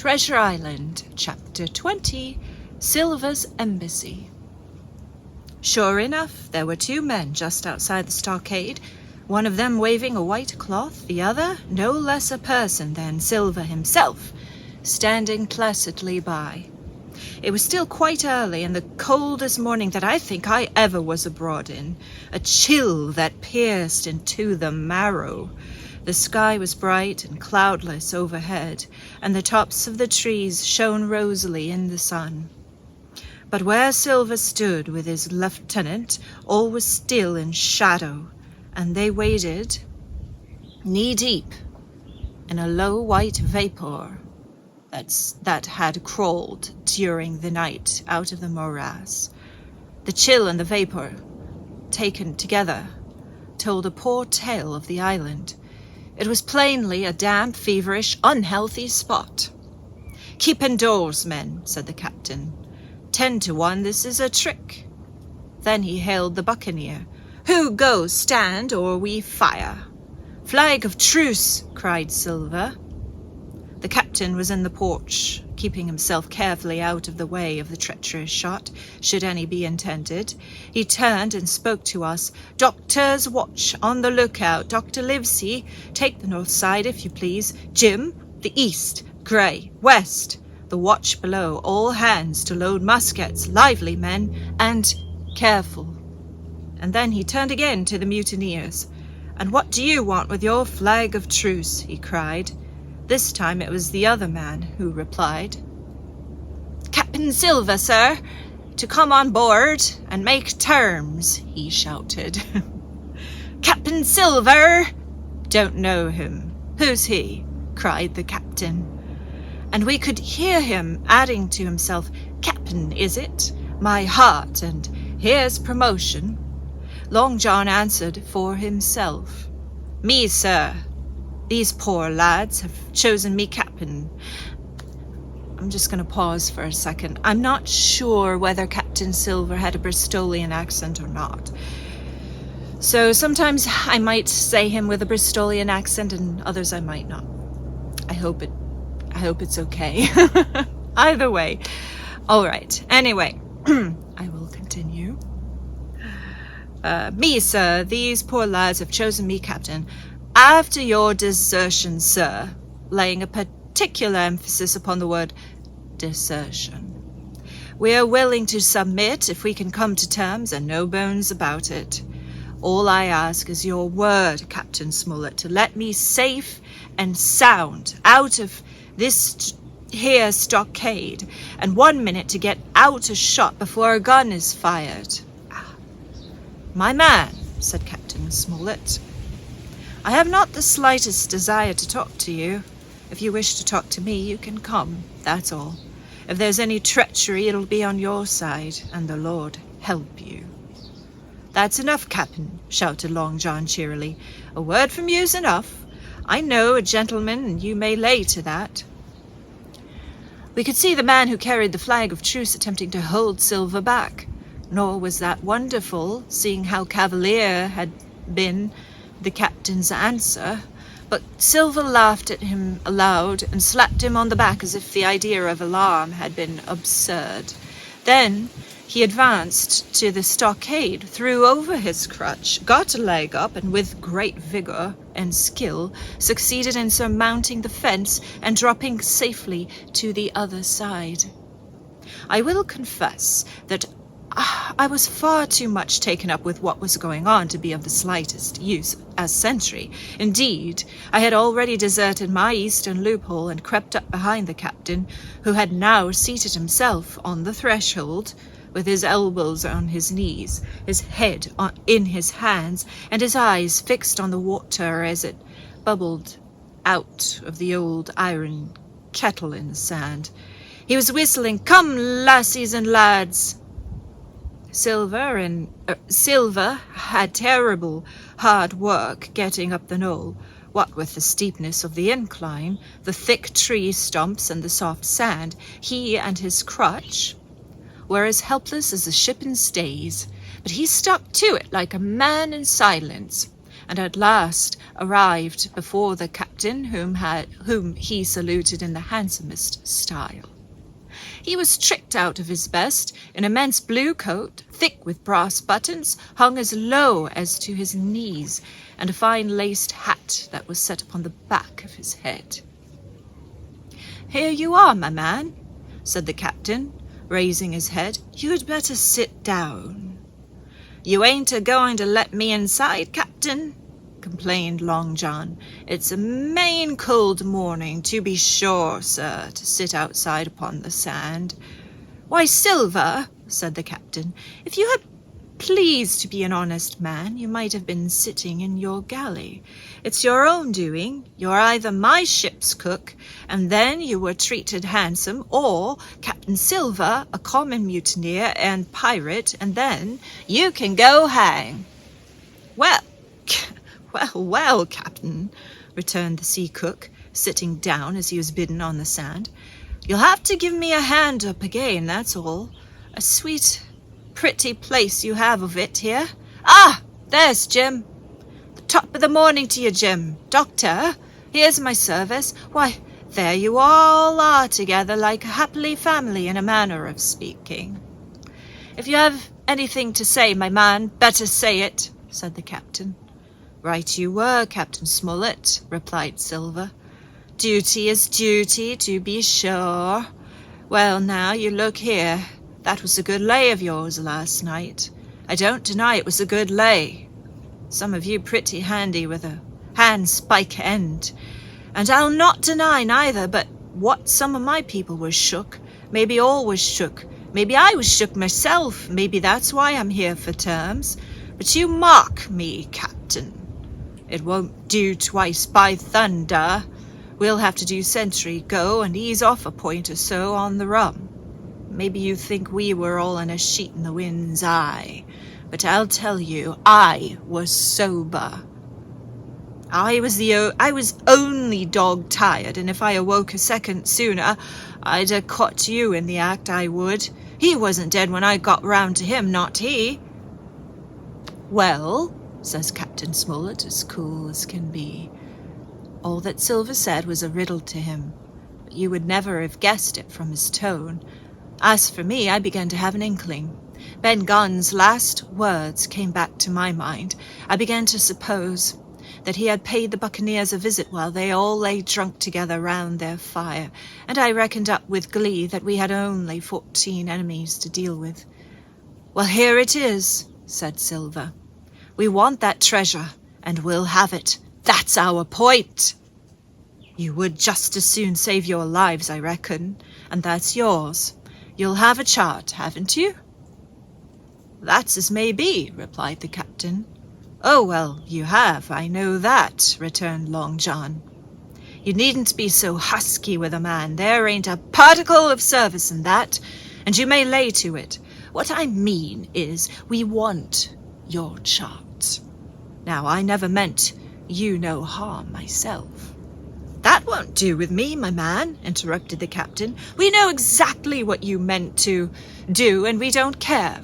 Treasure Island, Chapter 20, Silver's Embassy. Sure enough, there were two men just outside the stockade, one of them waving a white cloth, the other no less a person than Silver himself, standing placidly by. It was still quite early, and the coldest morning that I think I ever was abroad in, a chill that pierced into the marrow. The sky was bright and cloudless overhead, and the tops of the trees shone rosily in the sun. But where Silver stood with his lieutenant, all was still in shadow, and they waded, knee-deep, in a low white vapor that had crawled during the night out of the morass. The chill and the vapor, taken together, told a poor tale of the island. It was plainly a damp, feverish, unhealthy spot. "Keep indoors, men," said the captain. 10 to 1, this is a trick. Then he hailed the buccaneer. "Who goes, stand, or we fire?" "Flag of truce!" cried Silver. The captain was in the porch, keeping himself carefully out of the way of the treacherous shot, should any be intended. He turned and spoke to us. "Doctor's watch, on the lookout. Dr. Livesey, take the north side, if you please. Jim, the east. Gray, west. The watch below. All hands to load muskets. Lively, men, and careful." And then he turned again to the mutineers. "And what do you want with your flag of truce?" he cried. This time it was the other man who replied. "Captain Silver, sir, to come on board and make terms," he shouted. "Captain Silver!" "Don't know him. Who's he?" cried the captain. And we could hear him adding to himself, "Captain, is it? My heart, and here's promotion." Long John answered for himself. "Me, sir. These poor lads have chosen me captain." I'm just going to pause for a second. I'm not sure whether Captain Silver had a Bristolian accent or not. So sometimes I might say him with a Bristolian accent, and others I might not. I hope it's okay. Either way. All right. Anyway, I will continue. "Me, sir. These poor lads have chosen me captain. After your desertion, sir," laying a particular emphasis upon the word desertion. "We are willing to submit if we can come to terms, and no bones about it. All I ask is your word, Captain Smollett, to let me safe and sound out of this here stockade, and 1 minute to get out a shot before a gun is fired." "My man," said Captain Smollett, "I have not the slightest desire to talk to you. If you wish to talk to me, you can come, that's all. If there's any treachery, it'll be on your side, and the Lord help you." "That's enough, Captain," shouted Long John cheerily. "A word from you's enough. I know a gentleman, and you may lay to that." We could see the man who carried the flag of truce attempting to hold Silver back. Nor was that wonderful, seeing how cavalier had been the captain's answer, but Silver laughed at him aloud and slapped him on the back as if the idea of alarm had been absurd. Then he advanced to the stockade, threw over his crutch, got a leg up, and with great vigor and skill succeeded in surmounting the fence and dropping safely to the other side. I will confess that I was far too much taken up with what was going on to be of the slightest use as sentry. Indeed, I had already deserted my eastern loophole and crept up behind the captain, who had now seated himself on the threshold, with his elbows on his knees, his head in his hands, and his eyes fixed on the water as it bubbled out of the old iron kettle in the sand. He was whistling, "Come, lassies and lads." Silver had terrible hard work getting up the knoll, what with the steepness of the incline, the thick tree stumps, and the soft sand. He and his crutch were as helpless as a ship in stays, but he stuck to it like a man in silence. and at last arrived before the captain, whom he saluted in the handsomest style. He was tricked out of his best, an immense blue coat, thick with brass buttons, hung as low as to his knees, and a fine laced hat that was set upon the back of his head. "Here you are, my man," said the captain, raising his head. "You'd better sit down." "You ain't a-going to let me inside, Captain?" complained Long John. "It's a main cold morning, to be sure, sir, to sit outside upon the sand." "Why, Silver," said the captain, "if you had pleased to be an honest man, you might have been sitting in your galley. It's your own doing. You're either my ship's cook, and then you were treated handsome, or Captain Silver, a common mutineer and pirate, and then you can go hang." Well, Captain," returned the sea cook, sitting down as he was bidden on the sand. "You'll have to give me a hand up again, that's all. A sweet, pretty place you have of it here. Ah, there's Jim. The top of the morning to you, Jim. Doctor, here's my service. Why, there you all are together like a happy family in a manner of speaking." "If you have anything to say, my man, better say it," said the captain. "Right you were, Captain Smollett," replied Silver. "Duty is duty, to be sure. Well, now, you look here. That was a good lay of yours last night. I don't deny it was a good lay. Some of you pretty handy with a handspike end. And I'll not deny neither but what some of my people was shook. Maybe all was shook. Maybe I was shook myself. Maybe that's why I'm here for terms. But you mark me, Captain. It won't do twice, by thunder. We'll have to do sentry go and ease off a point or so on the rum. Maybe you think we were all in a sheet in the wind's eye, but I'll tell you, I was sober. I was only dog-tired, and if I awoke a second sooner, I'd have caught you in the act, I would. He wasn't dead when I got round to him, not he." "Well," says Captain Smollett, as cool as can be. All that Silver said was a riddle to him, but you would never have guessed it from his tone. As for me, I began to have an inkling. Ben Gunn's last words came back to my mind. I began to suppose that he had paid the buccaneers a visit while they all lay drunk together round their fire, and I reckoned up with glee that we had only 14 enemies to deal with. "Well, here it is," said Silver. "We want that treasure, and we'll have it. That's our point. You would just as soon save your lives, I reckon, and that's yours. You'll have a chart, haven't you?" "That's as may be," replied the captain. "Oh, well, you have, I know that," returned Long John. "You needn't be so husky with a man. There ain't a particle of service in that, and you may lay to it. What I mean is, we want your chart. Now, I never meant you no harm myself." "That won't do with me, my man," interrupted the captain. "We know exactly what you meant to do, and we don't care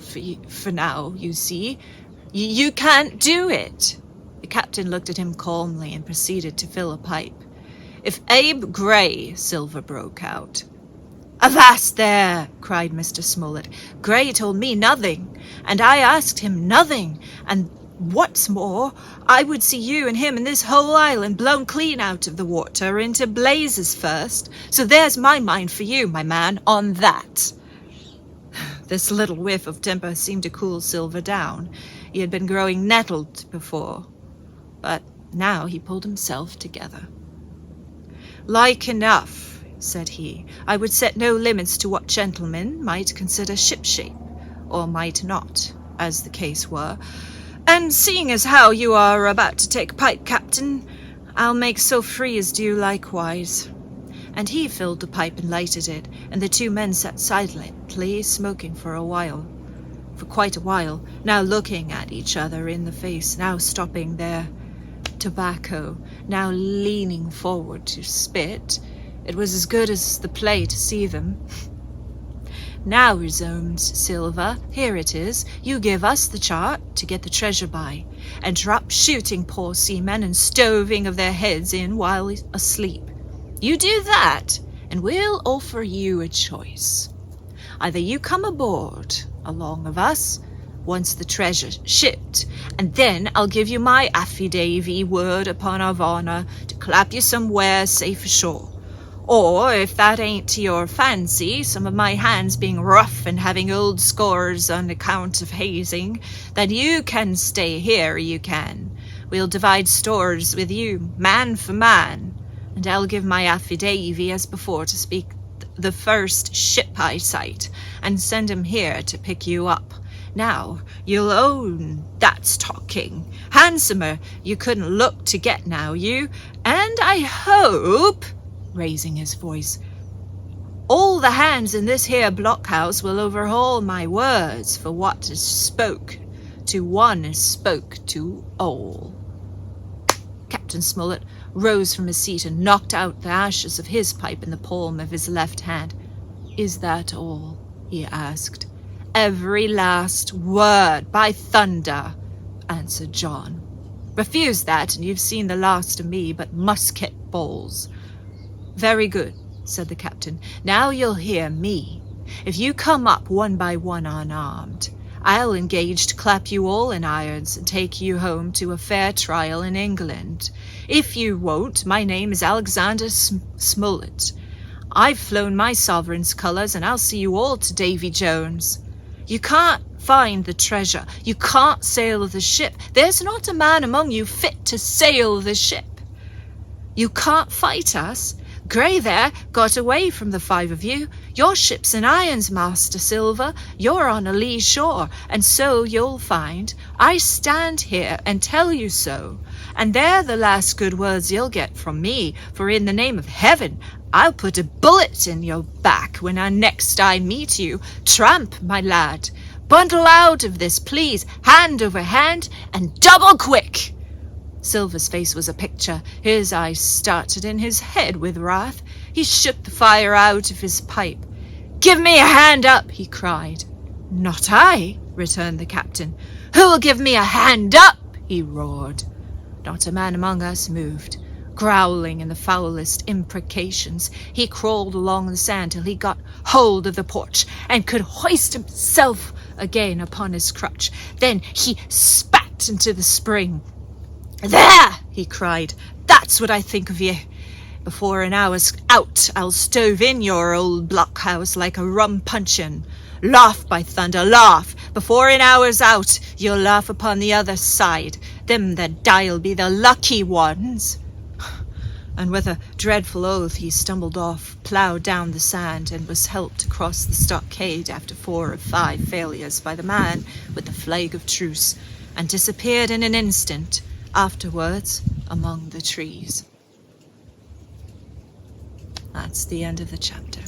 for now, you see. You can't do it." The captain looked at him calmly and proceeded to fill a pipe. "If Abe Gray," Silver broke out. "Avast there!" cried Mr. Smollett. "Gray told me nothing, and I asked him nothing, and what's more, I would see you and him and this whole island blown clean out of the water into blazes first. So there's my mind for you, my man, on that." This little whiff of temper seemed to cool Silver down. He had been growing nettled before, but now he pulled himself together. "Like enough," said he. "I would set no limits to what gentlemen might consider shipshape, or might not, as the case were. And seeing as how you are about to take a pipe, Captain, I'll make so free as do likewise." And he filled the pipe and lighted it, and the two men sat silently smoking for quite a while, now looking at each other in the face, now stopping their tobacco, now leaning forward to spit. It was as good as the play to see them. Now, resumed Silver, here it is. You give us the chart to get the treasure by, and drop shooting poor seamen and stoving of their heads in while asleep. You do that, and we'll offer you a choice. Either you come aboard along of us, once the treasure shipped, and then I'll give you my affidavy word upon our honour to clap you somewhere safe ashore. Or, if that ain't to your fancy, some of my hands being rough and having old scores on account of hazing, then you can stay here, you can. We'll divide stores with you, man for man, and I'll give my affidavy as before to speak the first ship I sight, and send him here to pick you up. Now, you'll own that's talking. Handsomer you couldn't look to get now, you, and I hope, raising his voice, all the hands in this here blockhouse will overhaul my words, for what is spoke to one is spoke to all. Captain Smollett rose from his seat and knocked out the ashes of his pipe in the palm of his left hand. Is that all? He asked. Every last word, by thunder, answered John. Refuse that, and you've seen the last of me but musket balls. Very good, said the captain. Now you'll hear me. If you come up one by one unarmed, I'll engage to clap you all in irons and take you home to a fair trial in England. If you won't, my name is Alexander Smollett. I've flown my sovereign's colours, and I'll see you all to Davy Jones. You can't find the treasure. You can't sail the ship. There's not a man among you fit to sail the ship. You can't fight us. Grey there got away from the five of you. Your ship's in irons, Master Silver. You're on a lee shore, and so you'll find. I stand here and tell you so. And they're the last good words you'll get from me, for in the name of heaven, I'll put a bullet in your back when next I meet you. Tramp, my lad. Bundle out of this, please, hand over hand, and double quick. Silver's face was a picture. His eyes started in his head with wrath. He shook the fire out of his pipe. Give me a hand up, he cried. Not I, returned the captain. Who'll give me a hand up? He roared. Not a man among us moved. Growling in the foulest imprecations, he crawled along the sand till he got hold of the porch and could hoist himself again upon his crutch. Then he spat into the spring. There, he cried, that's what I think of you. Before an hour's out, I'll stove in your old blockhouse like a rum puncheon. Laugh, by thunder, laugh. Before an hour's out, you'll laugh upon the other side. Them that die'll be the lucky ones. And with a dreadful oath he stumbled off, ploughed down the sand, and was helped across the stockade after 4 or 5 failures by the man with the flag of truce, and disappeared in an instant afterwards among the trees. That's the end of the chapter.